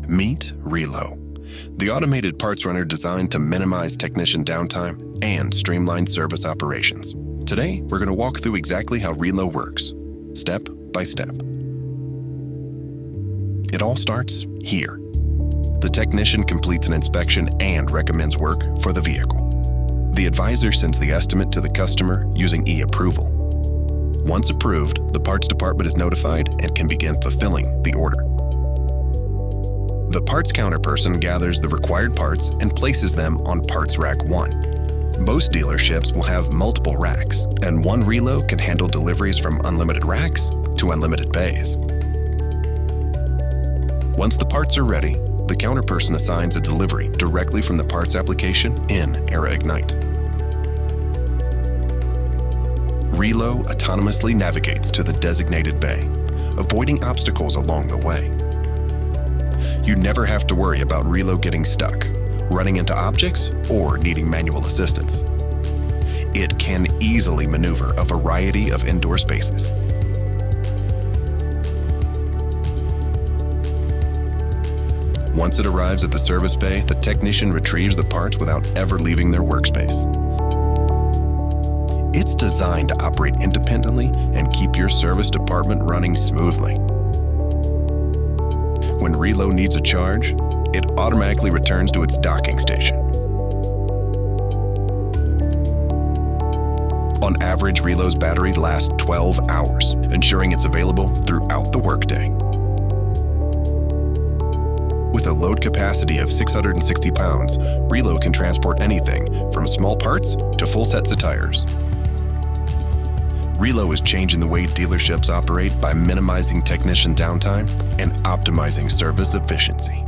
Meet Relo, the automated parts runner designed to minimize technician downtime and streamline service operations. Today, we're going to walk through exactly how Relo works, step by step. It all starts here. The technician completes an inspection and recommends work for the vehicle. The advisor sends the estimate to the customer using e-approval. Once approved, the parts department is notified and can begin fulfilling the order. The parts counter person gathers the required parts and places them on Parts Rack 1. Most dealerships will have multiple racks, and one Relo can handle deliveries from unlimited racks to unlimited bays. Once the parts are ready, the counter person assigns a delivery directly from the parts application in Era Ignite. Relo autonomously navigates to the designated bay, avoiding obstacles along the way. You never have to worry about Relo getting stuck, running into objects, or needing manual assistance. It can easily maneuver a variety of indoor spaces. Once it arrives at the service bay, the technician retrieves the parts without ever leaving their workspace. It's designed to operate independently and keep your service department running smoothly. When Relo needs a charge, it automatically returns to its docking station. On average, Relo's battery lasts 12 hours, ensuring it's available throughout the workday. With a load capacity of 660 pounds, Relo can transport anything from small parts to full sets of tires. Relo is changing the way dealerships operate by minimizing technician downtime and optimizing service efficiency.